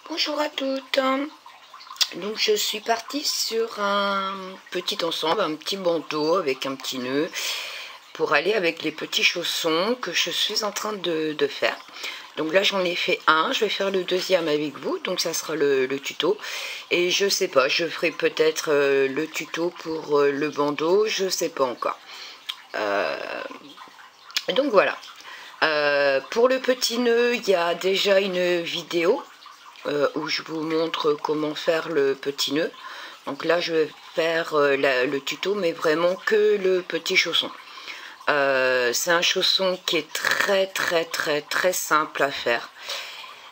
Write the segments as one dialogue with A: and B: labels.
A: Bonjour à toutes. Donc je suis partie sur un petit ensemble, un petit bandeau avec un petit nœud pour aller avec les petits chaussons que je suis en train de faire. Donc là j'en ai fait un, je vais faire le deuxième avec vous, donc ça sera le tuto. Et je sais pas, je ferai peut-être le tuto pour le bandeau, je sais pas encore. Donc voilà. Pour le petit nœud, il y a déjà une vidéo où je vous montre comment faire le petit nœud. Donc là je vais faire le tuto, mais vraiment que le petit chausson. C'est un chausson qui est très simple à faire,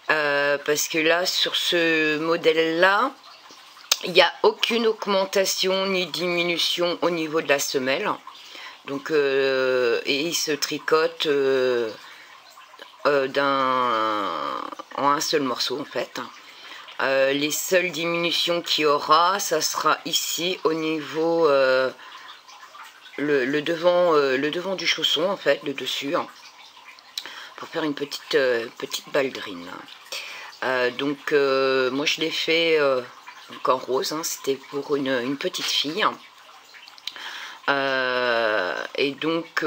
A: parce que là sur ce modèle là il n'y a aucune augmentation ni diminution au niveau de la semelle, donc et il se tricote en un seul morceau en fait. Les seules diminutions qu'il y aura, ça sera ici au niveau le devant du chausson en fait, le dessus, hein, pour faire une petite ballerine. Donc moi je l'ai fait en rose, hein, c'était pour une petite fille. Et donc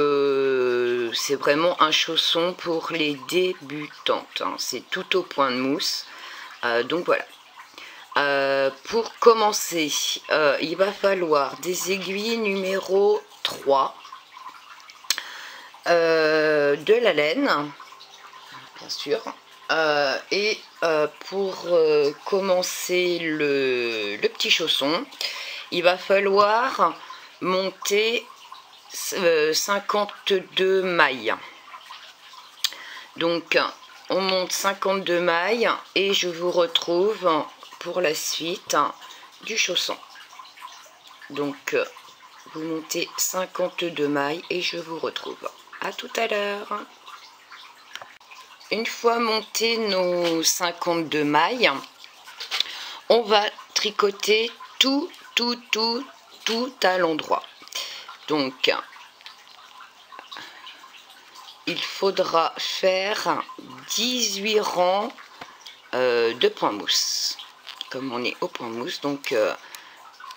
A: c'est vraiment un chausson pour les débutantes, hein, c'est tout au point de mousse. Donc voilà. Pour commencer, il va falloir des aiguilles numéro 3, de la laine, bien sûr, et pour commencer le petit chausson, il va falloir monter 52 mailles. Donc on monte 52 mailles et je vous retrouve pour la suite du chausson. Donc vous montez 52 mailles et je vous retrouve. À tout à l'heure. Une fois monté nos 52 mailles, on va tricoter tout à l'endroit. Donc il faudra faire 18 rangs de point mousse, comme on est au point mousse. Donc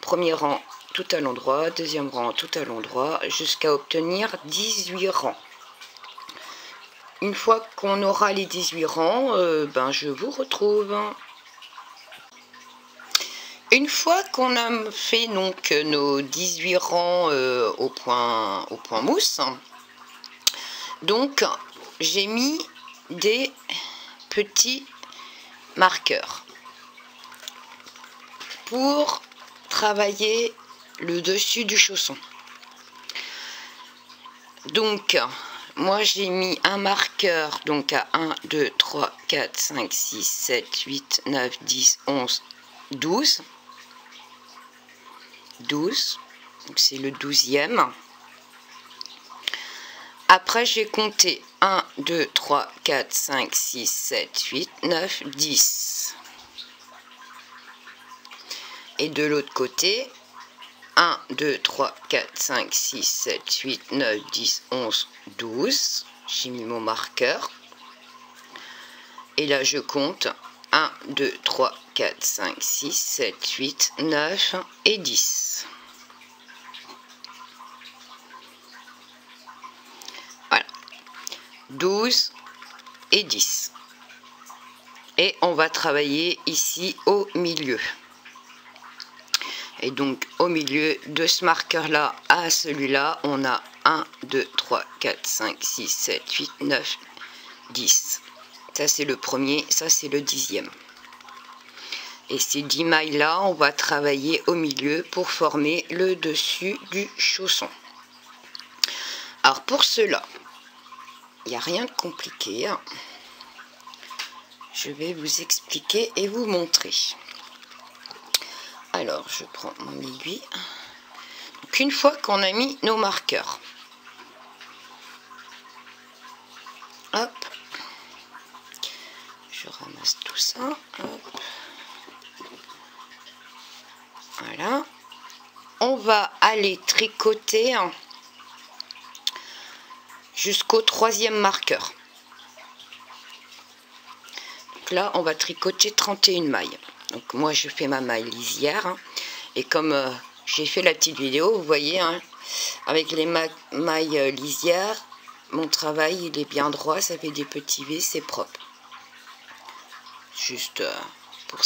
A: premier rang tout à l'endroit, deuxième rang tout à l'endroit, jusqu'à obtenir 18 rangs. Une fois qu'on aura les 18 rangs, je vous retrouve. Une fois qu'on a fait donc nos 18 rangs au point mousse, donc j'ai mis des petits marqueurs pour travailler le dessus du chausson. Donc moi j'ai mis un marqueur donc à 1, 2, 3, 4, 5, 6, 7, 8, 9, 10, 11, 12. 12, donc c'est le 12e. Après j'ai compté 1, 2, 3, 4, 5, 6, 7, 8, 9, 10. Et de l'autre côté, 1, 2, 3, 4, 5, 6, 7, 8, 9, 10, 11, 12. J'ai mis mon marqueur. Et là je compte 1, 2, 3, 4, 5, 6, 7, 8, 9 et 10. Voilà. 12 et 10. Et on va travailler ici au milieu. Et donc au milieu de ce marqueur là à celui-là, on a 1, 2, 3, 4, 5, 6, 7, 8, 9, 10. Ça c'est le premier, ça c'est le 10e. Et ces 10 mailles là, on va travailler au milieu pour former le dessus du chausson. Alors pour cela, il n'y a rien de compliqué, hein. Je vais vous expliquer et vous montrer. Alors je prends mon aiguille. Donc une fois qu'on a mis nos marqueurs, hop, je ramasse tout ça, hop. Voilà, on va aller tricoter jusqu'au 3e marqueur. Donc là, on va tricoter 31 mailles. Donc moi, je fais ma maille lisière. Hein, et comme j'ai fait la petite vidéo, vous voyez, hein, avec les mailles lisières, mon travail, il est bien droit, ça fait des petits V, c'est propre. Juste pour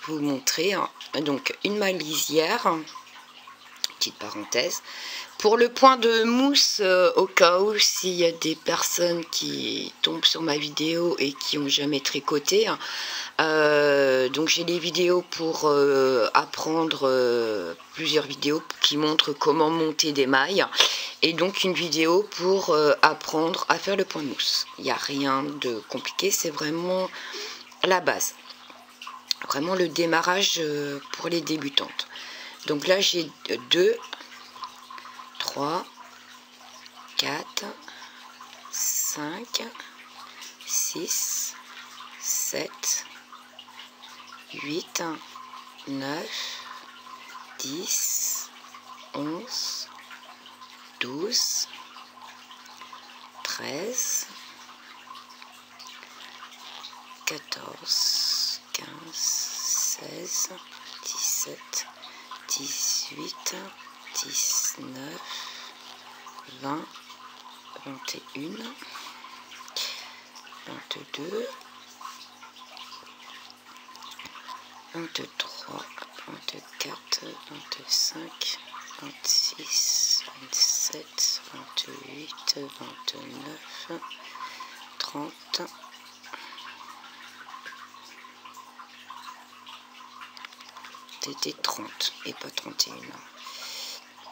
A: vous montrer. Hein. Donc, une maille lisière, petite parenthèse. Pour le point de mousse, au cas où s'il y a des personnes qui tombent sur ma vidéo et qui n'ont jamais tricoté, hein, donc j'ai des vidéos pour apprendre, plusieurs vidéos qui montrent comment monter des mailles, et donc une vidéo pour apprendre à faire le point de mousse. Il n'y a rien de compliqué, c'est vraiment la base, vraiment le démarrage pour les débutantes. Donc là j'ai 2, 3, 4, 5, 6, 7, 8, 9, 10, 11, 12, 13, 14, 15, 16, 17, 18, 19, 20, 21, 22, 23, 24, 25, 26, 27, 28, 29, 30, 30 et pas 31.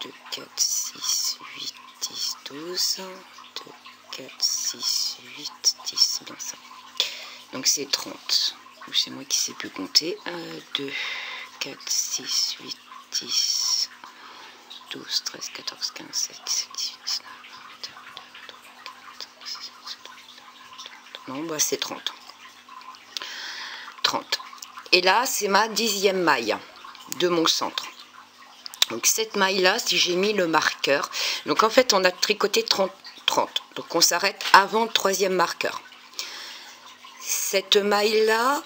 A: 2, 4, 6, 8, 10, 12, 2, 4, 6, 8, 10, c'est bien ça. Donc c'est 30. C'est moi qui sais plus compter. 1, 2, 4, 6, 8, 10, 12, 13, 14, 15, 16, 17, 18, 19, 20, 22, 23, 24, 26, 27, 28, 29, 30. Non, bah c'est 30. 30. Et là, c'est ma 10e maille de mon centre. Donc cette maille là, si j'ai mis le marqueur, donc en fait on a tricoté 30, donc on s'arrête avant le 3e marqueur. Cette maille là,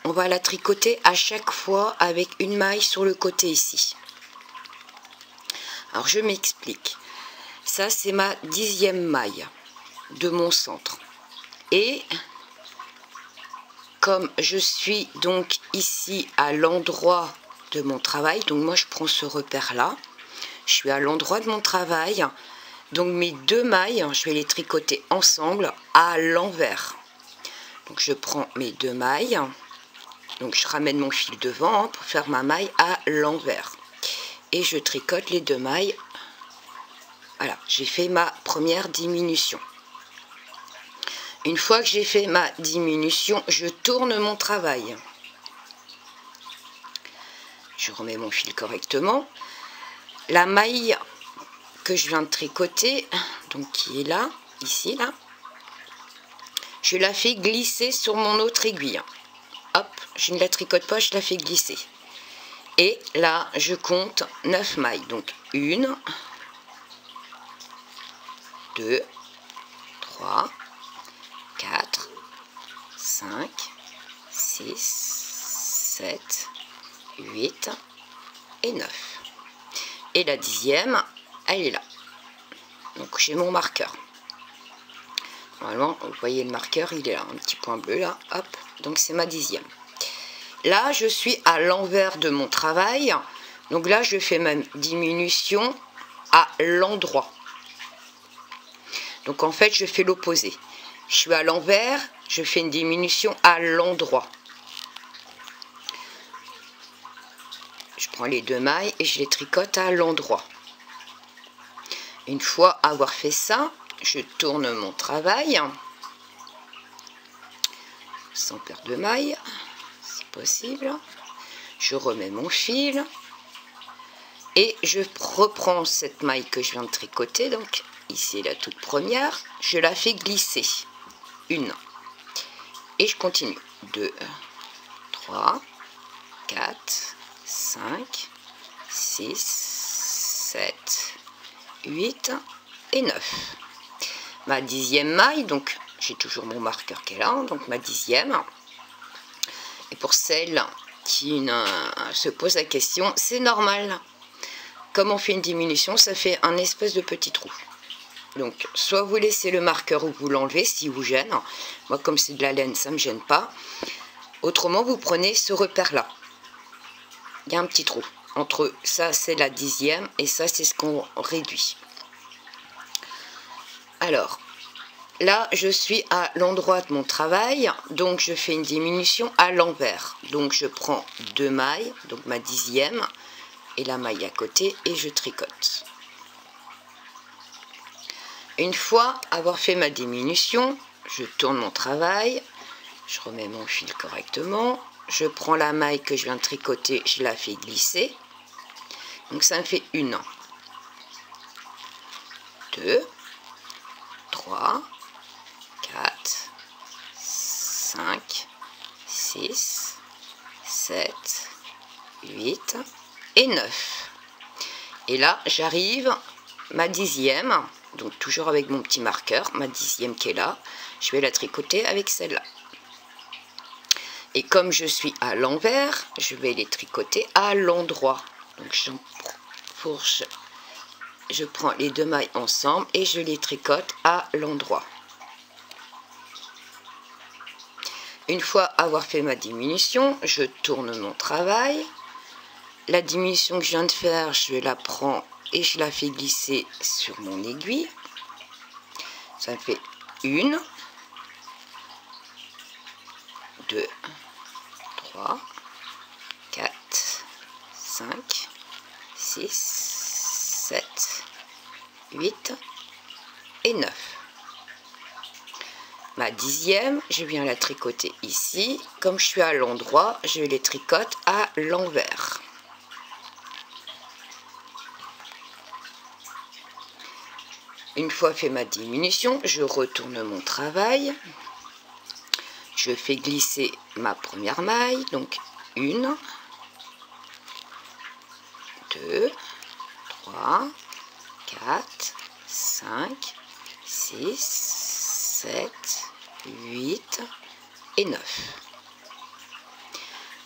A: on va la tricoter à chaque fois avec une maille sur le côté ici. Alors je m'explique. Ça c'est ma 10e maille de mon centre. Et comme je suis donc ici à l'endroit de mon travail, donc moi je prends ce repère là, je suis à l'endroit de mon travail, donc mes 2 mailles, je vais les tricoter ensemble à l'envers. Donc je prends mes 2 mailles, donc je ramène mon fil devant pour faire ma maille à l'envers, et je tricote les 2 mailles. Voilà, j'ai fait ma première diminution. Une fois que j'ai fait ma diminution, je tourne mon travail. Je remets mon fil correctement. La maille que je viens de tricoter, donc qui est là, ici, là, je la fais glisser sur mon autre aiguille. Hop, je ne la tricote pas, je la fais glisser. Et là, je compte 9 mailles. Donc 1, 2, 3, 4, 5, 6, 7, 8 et 9. Et la 10e, elle est là. Donc j'ai mon marqueur. Normalement, vous voyez le marqueur, il est là, un petit point bleu là, hop. Donc c'est ma 10e. Là, je suis à l'envers de mon travail. Donc là, je fais ma diminution à l'endroit. Donc en fait, je fais l'opposé. Je suis à l'envers, je fais une diminution à l'endroit. Je prends les 2 mailles et je les tricote à l'endroit. Une fois avoir fait ça, je tourne mon travail sans perdre de maille, si possible. Je remets mon fil et je reprends cette maille que je viens de tricoter, donc ici la toute première, je la fais glisser. 1 et je continue. 2, 3, 4, 5, 6, 7, 8 et 9. Ma 10e maille, donc j'ai toujours mon marqueur qui est là, donc ma 10e. Et pour celles qui se posent la question, c'est normal. Comme on fait une diminution, ça fait un espèce de petit trou. Donc, soit vous laissez le marqueur ou vous l'enlevez si vous gêne. Moi, comme c'est de la laine, ça ne me gêne pas. Autrement, vous prenez ce repère-là. Il y a un petit trou. Entre ça, c'est la 10e et ça, c'est ce qu'on réduit. Alors, là, je suis à l'endroit de mon travail. Donc, je fais une diminution à l'envers. Donc, je prends 2 mailles, donc ma 10e, et la maille à côté, et je tricote. Une fois avoir fait ma diminution, je tourne mon travail, je remets mon fil correctement, je prends la maille que je viens de tricoter, je la fais glisser. Donc ça me fait 1, 2, 3, 4, 5, 6, 7, 8 et 9. Et là, j'arrive, ma 10e, donc toujours avec mon petit marqueur, ma 10e qui est là, je vais la tricoter avec celle-là. Et comme je suis à l'envers, je vais les tricoter à l'endroit. Donc je prends les 2 mailles ensemble et je les tricote à l'endroit. Une fois avoir fait ma diminution, je tourne mon travail. La diminution que je viens de faire, je la prends et je la fais glisser sur mon aiguille. Ça me fait 1, 2, 3, 4, 5, 6, 7, 8 et 9. Ma 10e, je viens la tricoter ici. Comme je suis à l'endroit, je les tricote à l'envers. Une fois fait ma diminution, je retourne mon travail. Je fais glisser ma première maille, donc 1, 2, 3, 4, 5, 6, 7, 8 et 9.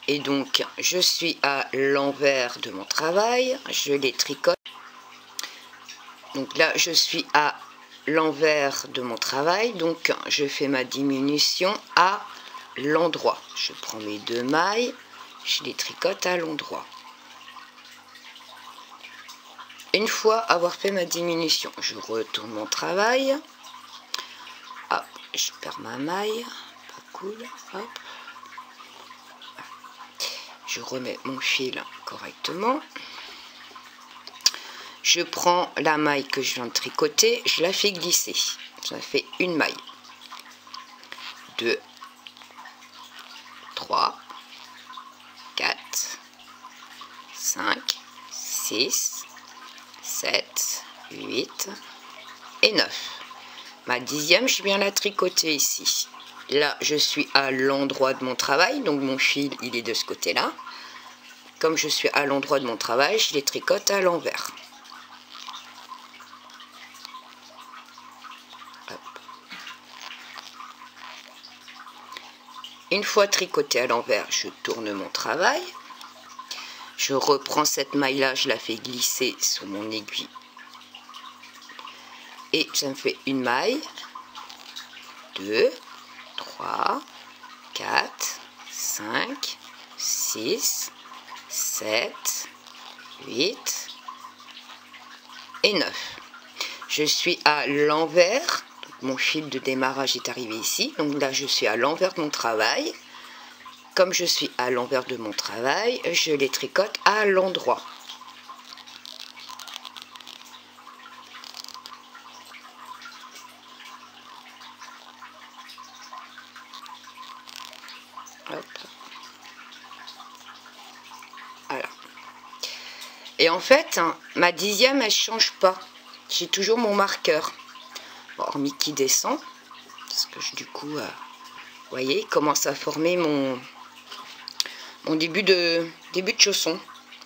A: Et donc, je suis à l'envers de mon travail, je les tricote. Donc là, je suis à l'envers de mon travail, donc je fais ma diminution à l'endroit. Je prends mes 2 mailles, je les tricote à l'endroit. Une fois avoir fait ma diminution, je retourne mon travail. Hop, je perds ma maille, pas cool. Hop. Je remets mon fil correctement. Je prends la maille que je viens de tricoter, je la fais glisser. Ça fait 1 maille. 2, 3, 4, 5, 6, 7, 8 et 9. Ma 10e, je viens la tricoter ici. Là, je suis à l'endroit de mon travail, donc mon fil, il est de ce côté-là. Comme je suis à l'endroit de mon travail, je les tricote à l'envers. Une fois tricoté à l'envers, je tourne mon travail. Je reprends cette maille-là, je la fais glisser sur mon aiguille. Et ça me fait 1 maille, 2, 3, 4, 5, 6, 7, 8 et 9. Je suis à l'envers. Mon fil de démarrage est arrivé ici, donc là je suis à l'envers de mon travail. Comme je suis à l'envers de mon travail, je les tricote à l'endroit. Voilà. Et en fait, ma 10e, elle ne change pas. J'ai toujours mon marqueur. Hormis qui descend, parce que du coup, vous voyez, il commence à former mon début de chausson.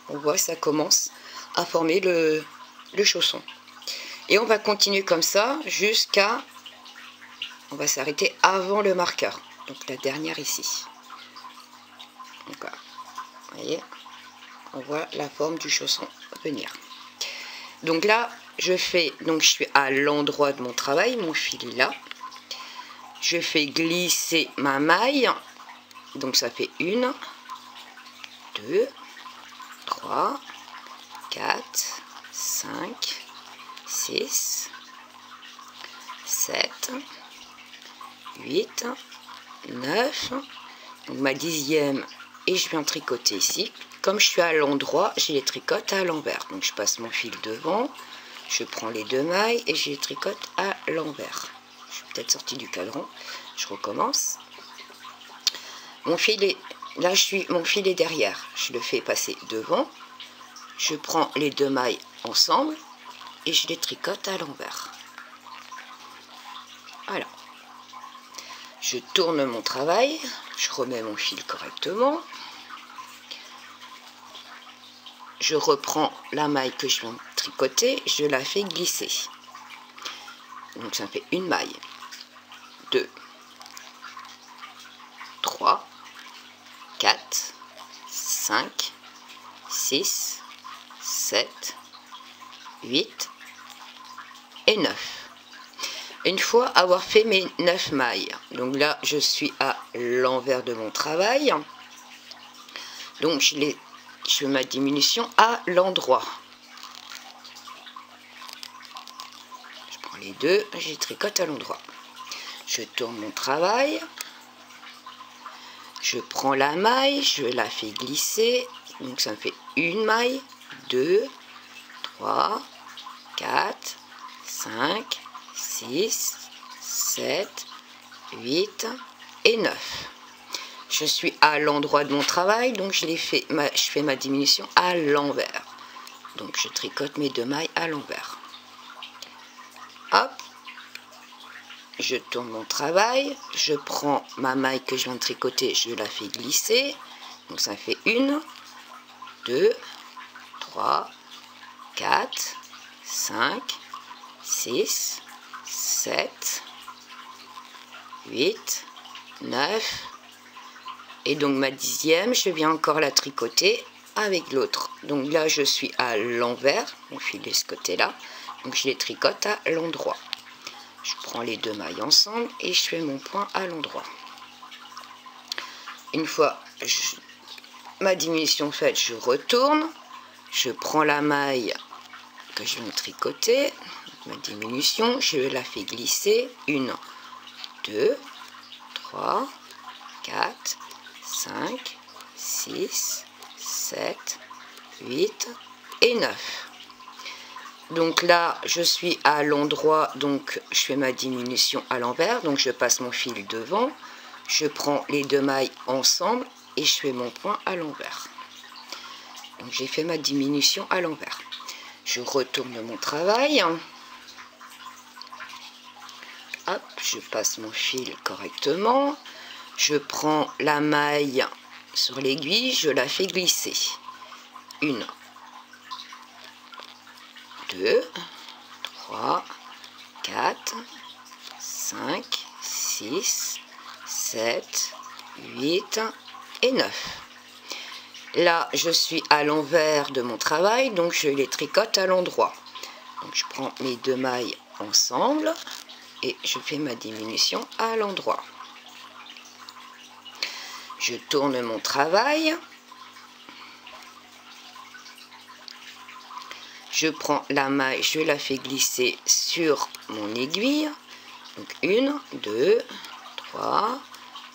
A: On voit, ça commence à former le chausson. Et on va continuer comme ça jusqu'à on va s'arrêter avant le marqueur, donc la dernière ici. Donc voilà, vous voyez, on voit la forme du chausson venir. Donc là, je suis à l'endroit de mon travail, mon fil est là. Je fais glisser ma maille, donc ça fait 1, 2, 3, 4, 5, 6, 7, 8, 9, donc ma 10e, et je viens tricoter ici. Comme je suis à l'endroit, je les tricote à l'envers. Donc je passe mon fil devant, je prends les 2 mailles et je les tricote à l'envers. Je suis peut-être sortie du cadran, je recommence. Mon fil est là, mon fil est derrière, je le fais passer devant. Je prends les 2 mailles ensemble et je les tricote à l'envers. Voilà. Je tourne mon travail, je remets mon fil correctement. Je reprends la maille que je viens de tricoter, je la fais glisser. Donc ça fait une maille, 2, 3, 4, 5, 6, 7, 8 et 9. Une fois avoir fait mes 9 mailles, donc là je suis à l'envers de mon travail, donc je fais ma diminution à l'endroit. Je prends les 2, je les tricote à l'endroit. Je tourne mon travail, je prends la maille, je la fais glisser, donc ça me fait une maille, 2, 3, 4, 5, 6, 7, 8 et 9. Je suis à l'endroit de mon travail, donc je fais ma diminution à l'envers. Donc je tricote mes 2 mailles à l'envers. Hop, je tourne mon travail, je prends ma maille que je viens de tricoter, je la fais glisser. Donc ça fait 1, 2, 3, 4, 5, 6, 7, 8, 9. Et donc ma 10e, je viens encore la tricoter avec l'autre. Donc là, je suis à l'envers, mon fil est ce côté-là. Donc je les tricote à l'endroit. Je prends les 2 mailles ensemble et je fais mon point à l'endroit. Une fois ma diminution faite, je retourne. Je prends la maille que je viens de tricoter, ma diminution, je la fais glisser. 1, 2, 3, 4, 5, 6, 7, 8 et 9. Donc là, je suis à l'endroit, donc je fais ma diminution à l'envers. Donc je passe mon fil devant, je prends les 2 mailles ensemble et je fais mon point à l'envers. Donc j'ai fait ma diminution à l'envers. Je retourne mon travail. Hop, je passe mon fil correctement. Je prends la maille sur l'aiguille, je la fais glisser. 1, 2, 3, 4, 5, 6, 7, 8 et 9. Là, je suis à l'envers de mon travail, donc je les tricote à l'endroit. Donc je prends mes 2 mailles ensemble et je fais ma diminution à l'endroit. Je tourne mon travail. Je prends la maille, je la fais glisser sur mon aiguille. Donc 1, 2, 3,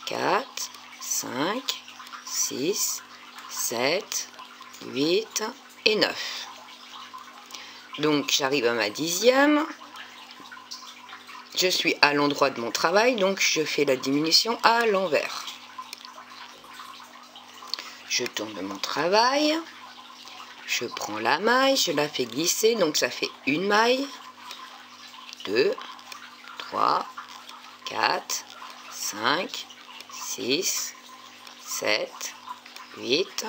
A: 4, 5, 6, 7, 8 et 9. Donc j'arrive à ma 10e. Je suis à l'endroit de mon travail, donc je fais la diminution à l'envers. Je tourne mon travail. Je prends la maille, je la fais glisser, donc ça fait une maille, 2, 3, 4, 5, 6, 7, 8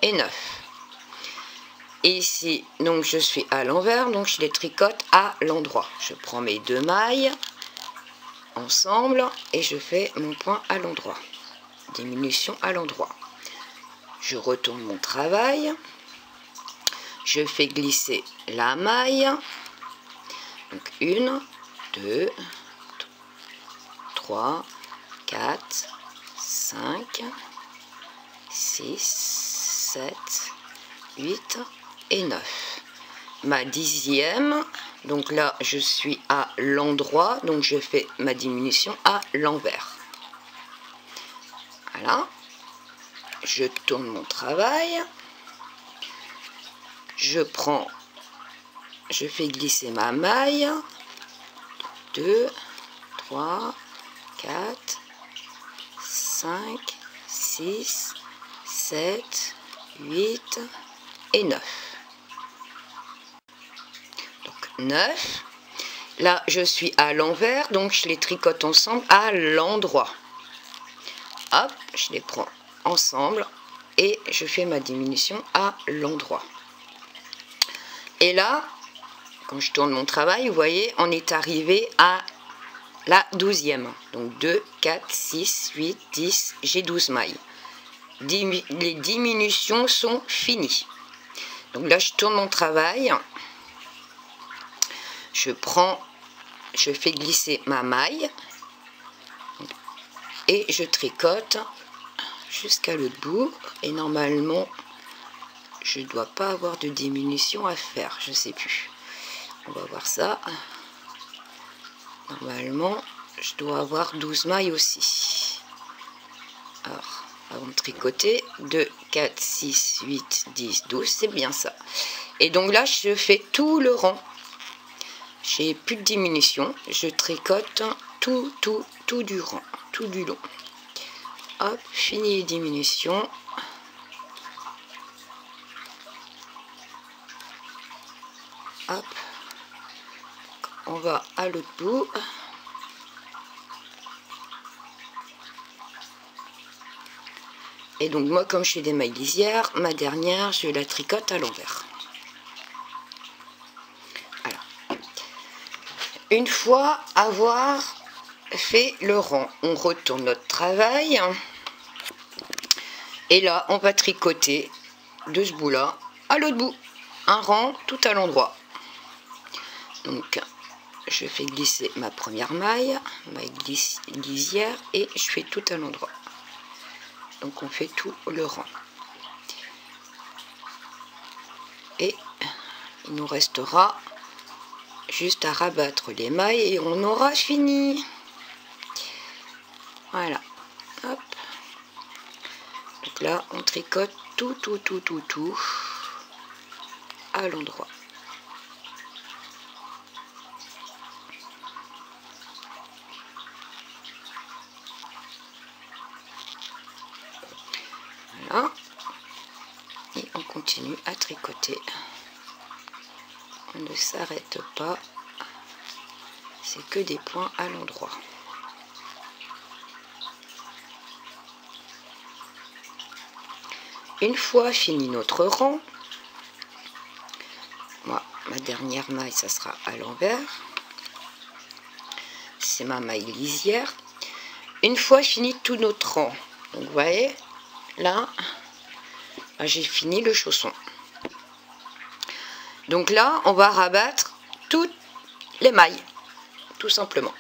A: et 9. Et ici, donc je suis à l'envers, donc je les tricote à l'endroit. Je prends mes 2 mailles, ensemble et je fais mon point à l'endroit, diminution à l'endroit. Je retourne mon travail, je fais glisser la maille, donc 1, 2, 3, 4, 5, 6, 7, 8 et 9. Ma 10e, donc là je suis à l'endroit, donc je fais ma diminution à l'envers. Voilà, je tourne mon travail, je fais glisser ma maille, 2, 3, 4, 5, 6, 7, 8 et 9. Donc 9. Là, je suis à l'envers, donc je les tricote ensemble à l'endroit. Hop, je les prends ensemble et je fais ma diminution à l'endroit. Et là, quand je tourne mon travail, vous voyez, on est arrivé à la 12e. Donc 2, 4, 6, 8, 10, j'ai 12 mailles. Les diminutions sont finies. Donc là, je tourne mon travail. Je fais glisser ma maille. Et je tricote jusqu'à l'autre bout. Et normalement, je ne dois pas avoir de diminution à faire. Je ne sais plus. On va voir ça. Normalement, je dois avoir 12 mailles aussi. Alors, avant de tricoter, 2, 4, 6, 8, 10, 12, c'est bien ça. Et donc là, je fais tout le rang. J'ai plus de diminution. Je tricote tout du rang, tout du long. Hop, fini les diminutions. Hop. On va à l'autre bout. Et donc moi, comme je fais des mailles lisières, ma dernière, je la tricote à l'envers. Voilà. Une fois avoir fait le rang, on retourne notre travail. Et là, on va tricoter de ce bout-là à l'autre bout. Un rang tout à l'endroit. Donc, je fais glisser ma première maille lisière et je fais tout à l'endroit. Donc on fait tout le rang. Et il nous restera juste à rabattre les mailles et on aura fini. Voilà. Hop. Donc là, on tricote tout à l'endroit. Voilà. Et on continue à tricoter. On ne s'arrête pas. C'est que des points à l'endroit. Une fois fini notre rang, moi, ma dernière maille, ça sera à l'envers. C'est ma maille lisière. Une fois fini tout notre rang, donc vous voyez, là, j'ai fini le chausson. Donc là, on va rabattre toutes les mailles, tout simplement.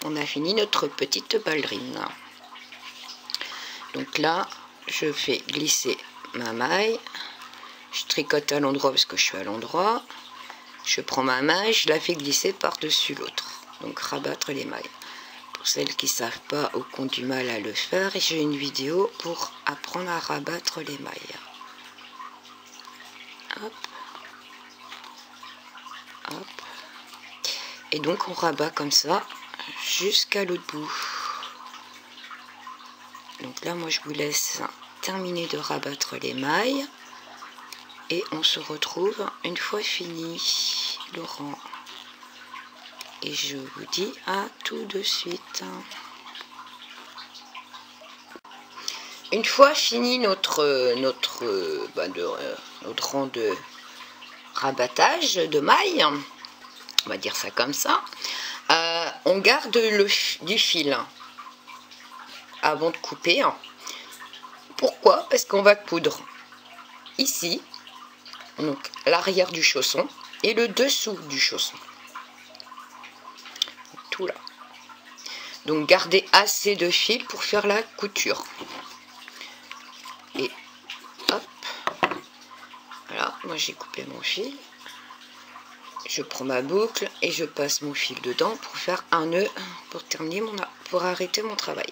A: On a fini notre petite ballerine. Donc là, je fais glisser ma maille, je tricote à l'endroit parce que je suis à l'endroit, je prends ma maille, je la fais glisser par-dessus l'autre, donc rabattre les mailles. Pour celles qui ne savent pas ou qui ont du mal à le faire, j'ai une vidéo pour apprendre à rabattre les mailles. Hop. Hop. Et donc on rabat comme ça jusqu'à l'autre bout. Donc là, moi, je vous laisse terminer de rabattre les mailles. Et on se retrouve une fois fini le rang. Et je vous dis à tout de suite. Une fois fini notre rang de rabattage de mailles, on va dire ça comme ça, on garde du fil avant de couper. Pourquoi? Parce qu'on va coudre ici, donc l'arrière du chausson et le dessous du chausson. Tout là. Donc gardez assez de fil pour faire la couture. Et hop, voilà, moi j'ai coupé mon fil. Je prends ma boucle et je passe mon fil dedans pour faire un nœud pour terminer pour arrêter mon travail.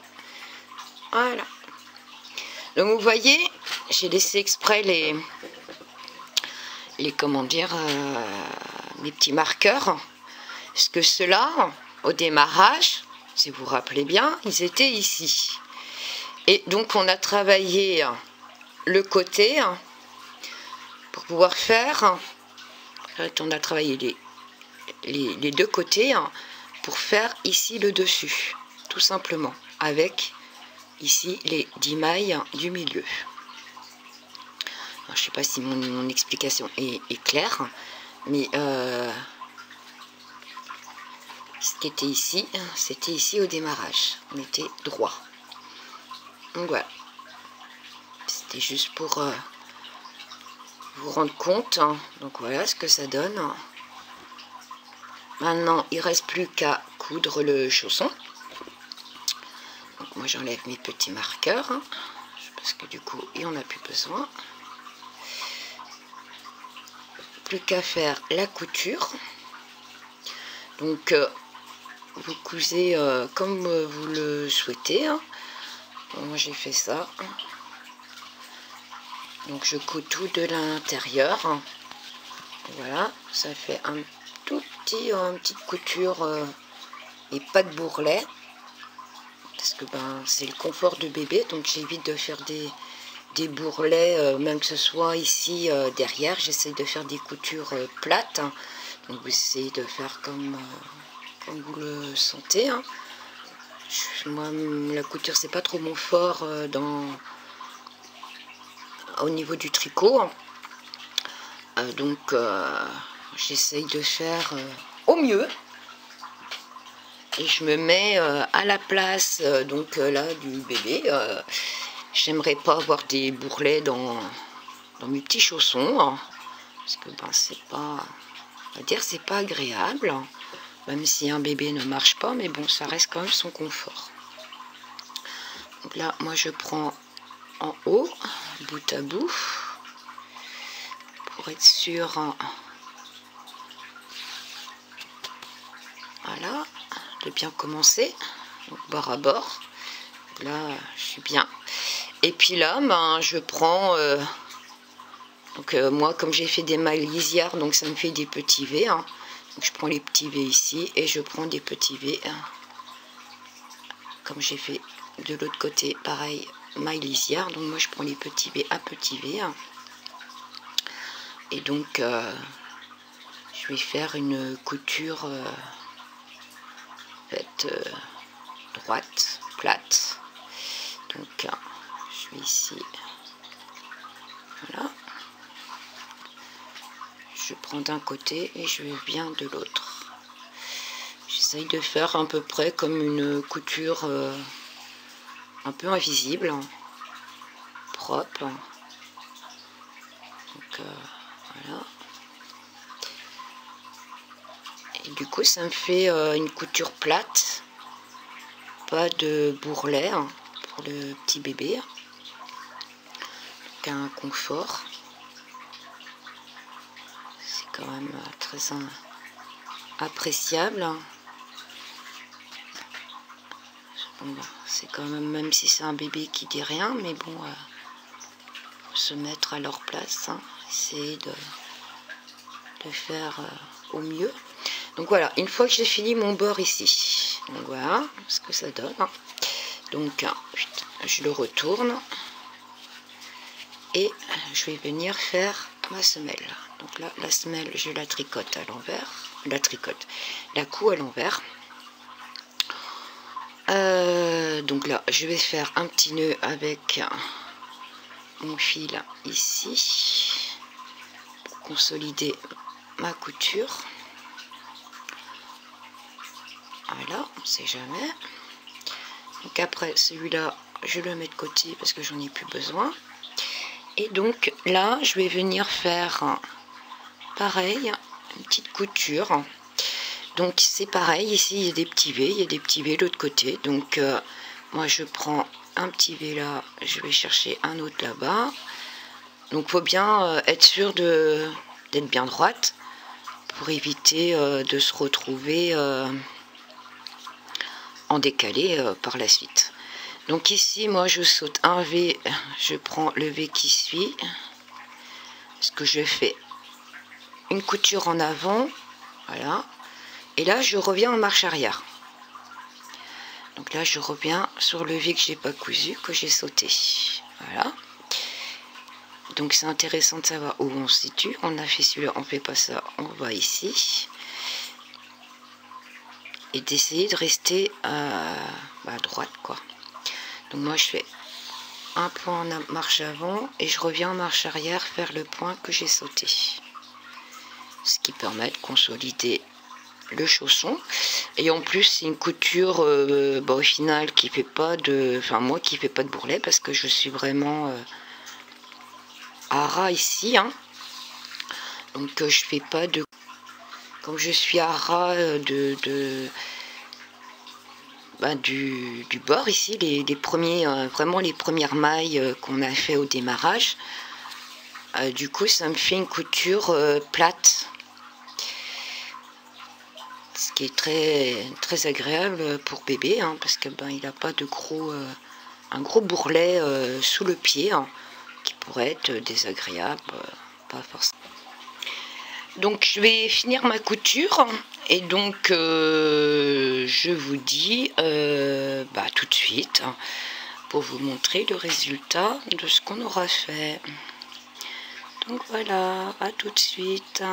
A: Voilà. Donc vous voyez, j'ai laissé exprès les comment dire, mes petits marqueurs, parce que ceux-là, au démarrage, si vous vous rappelez bien, ils étaient ici. Et donc on a travaillé le côté pour pouvoir faire, on a travaillé les deux côtés pour faire ici le dessus, tout simplement, avec ici les 10 mailles du milieu. Alors, je ne sais pas si mon explication est claire, mais ce qui était ici, c'était ici au démarrage. On était droit. Donc voilà. C'était juste pour vous rendre compte. Donc voilà ce que ça donne. Maintenant, il ne reste plus qu'à coudre le chausson. Donc moi, j'enlève mes petits marqueurs. Parce que du coup, il n'y en a plus besoin. Plus qu'à faire la couture. Donc vous cousez comme vous le souhaitez. Bon, moi j'ai fait ça. Donc je couds tout de l'intérieur. Voilà, ça fait un tout petit, une petite couture et pas de bourrelet. Parce que c'est le confort de bébé, donc j'évite de faire des bourrelets, même que ce soit ici derrière. J'essaie de faire des coutures plates. Donc vous essayez de faire comme vous le sentez. Moi, la couture, c'est pas trop mon fort au niveau du tricot. Donc j'essaye de faire au mieux. Et je me mets à la place donc là du bébé. J'aimerais pas avoir des bourrelets dans mes petits chaussons. Parce que c'est pas... On va dire c'est pas agréable. Même si un bébé ne marche pas. Mais bon, ça reste quand même son confort. Donc là, moi je prends en haut, bout à bout. Pour être sûr... Voilà, de bien commencer, donc bord à bord. Là, je suis bien. Et puis là, je prends, donc moi, comme j'ai fait des mailles lisières, donc ça me fait des petits V. Donc je prends les petits V ici et je prends des petits V. Comme j'ai fait de l'autre côté, pareil, mailles lisières. Donc moi, je prends les petits V à petits V. Et donc, je vais faire une couture... droite, plate. Donc je suis ici, voilà, je prends d'un côté et je viens de l'autre. J'essaye de faire à peu près comme une couture un peu invisible, propre. Donc voilà. Et du coup ça me fait une couture plate, pas de bourrelet pour le petit bébé, donc un confort. C'est quand même très appréciable. Bon, c'est quand même si c'est un bébé qui dit rien, mais bon, faut se mettre à leur place, essayer de faire au mieux. Donc voilà, une fois que j'ai fini mon bord ici, donc voilà ce que ça donne. Donc je le retourne et je vais venir faire ma semelle. Donc là, la semelle, je la tricote à l'envers, la coud à l'envers. Donc là, je vais faire un petit nœud avec mon fil ici pour consolider ma couture. Voilà, on sait jamais. Donc après celui-là, je le mets de côté parce que j'en ai plus besoin. Et donc là, je vais venir faire pareil, une petite couture. Donc c'est pareil, ici il y a des petits V, il y a des petits V de l'autre côté. Donc moi je prends un petit V là, je vais chercher un autre là-bas. Donc il faut bien être sûr d'être bien droite pour éviter de se retrouver en décalé par la suite. Donc ici moi je saute un V, je prends le V qui suit, ce que je fais une couture en avant, voilà, et là je reviens en marche arrière. Donc là je reviens sur le V que j'ai pas cousu, que j'ai sauté, voilà. Donc c'est intéressant de savoir où on se situe. On a fait celui-là, on fait pas ça, on va ici, et d'essayer de rester à droite quoi. Donc moi je fais un point en marche avant et je reviens en marche arrière faire le point que j'ai sauté, ce qui permet de consolider le chausson. Et en plus c'est une couture au final qui fait pas de, enfin moi qui fait pas de bourrelet parce que je suis vraiment à ras ici, hein. Donc je fais pas de, comme je suis à ras du bord ici, les premiers, vraiment les premières mailles qu'on a fait au démarrage. Du coup ça me fait une couture plate, ce qui est très agréable pour bébé, hein, parce que il n'a pas de un gros bourrelet sous le pied, hein, qui pourrait être désagréable, pas forcément. Donc je vais finir ma couture et donc je vous dis tout de suite, hein, pour vous montrer le résultat de ce qu'on aura fait. Donc voilà, à tout de suite.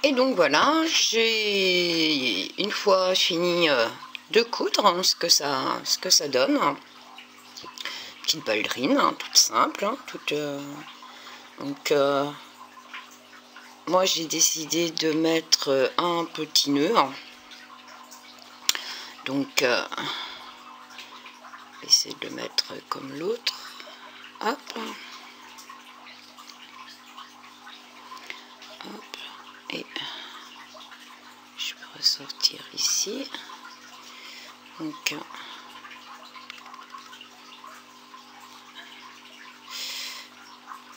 A: Et donc voilà, j'ai une fois fini de coudre, hein, ce que ça donne. Petite ballerine, hein, toute simple, hein, donc moi j'ai décidé de mettre un petit nœud, hein. Donc essayer de le mettre comme l'autre, hop, hop, et je peux ressortir ici. Donc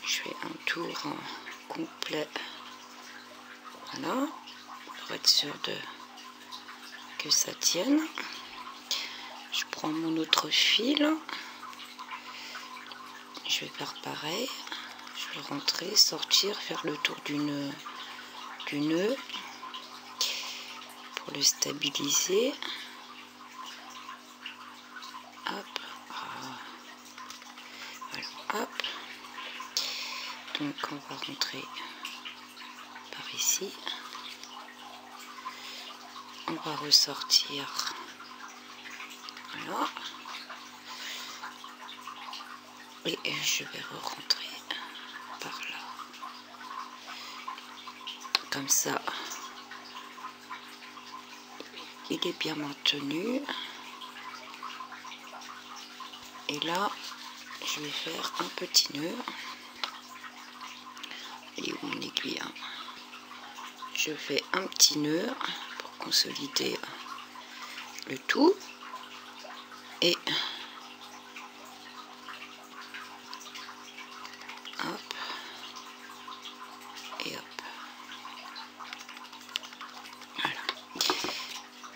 A: je fais un tour complet, voilà, pour être sûr que ça tienne. Je prends mon autre fil, je vais faire pareil, je vais rentrer, sortir, faire le tour du nœud pour le stabiliser. Hop, voilà, hop. Donc on va rentrer par ici, on va ressortir, voilà, et je vais re-rentrer par là, comme ça il est bien maintenu. Et là je vais faire un petit nœud. Et où mon aiguille, hein. Je fais un petit nœud pour consolider le tout, et hop, et hop, voilà,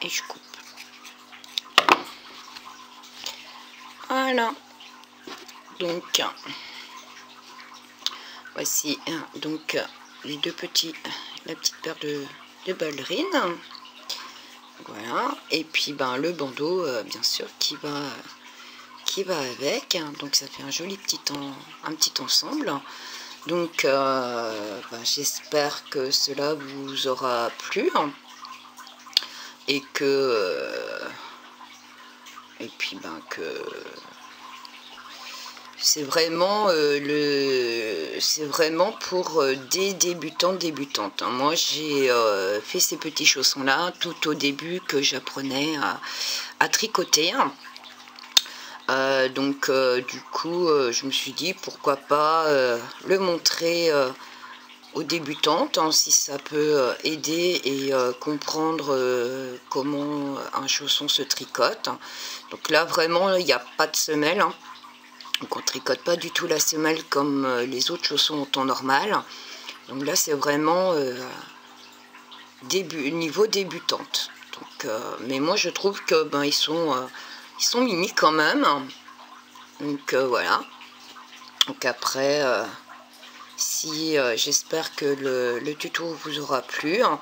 A: et je coupe, voilà. Donc voici donc les deux petits, la petite paire de ballerines, voilà, et puis le bandeau bien sûr qui va avec, donc ça fait un joli petit ensemble. Donc j'espère que cela vous aura plu, et que c'est vraiment, c'est vraiment pour des débutantes. Hein. Moi, j'ai fait ces petits chaussons-là tout au début que j'apprenais à tricoter. Donc, du coup, je me suis dit, pourquoi pas le montrer aux débutantes, hein, si ça peut aider et comprendre comment un chausson se tricote. Donc là, vraiment, il n'y a pas de semelle. Hein. Donc on tricote pas du tout la semelle comme les autres chaussons en temps normal. Donc là c'est vraiment niveau débutante. Donc, mais moi je trouve que ben, ils sont mimi quand même. Donc voilà. Donc après, si j'espère que le tuto vous aura plu. Hein.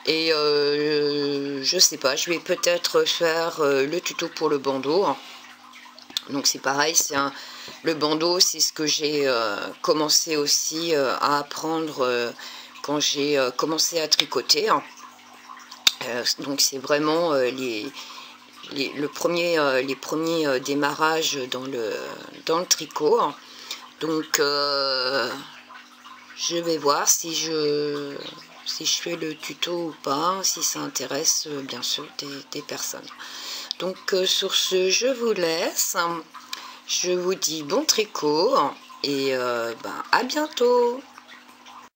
A: Et je sais pas, je vais peut-être faire le tuto pour le bandeau. Hein. Donc c'est pareil, le bandeau, c'est ce que j'ai commencé aussi à apprendre quand j'ai commencé à tricoter. Hein. Donc c'est vraiment les premiers démarrages dans le tricot. Hein. Donc je vais voir si je fais le tuto ou pas, si ça intéresse bien sûr des personnes. Donc sur ce, je vous laisse. Je vous dis bon tricot et ben, à bientôt.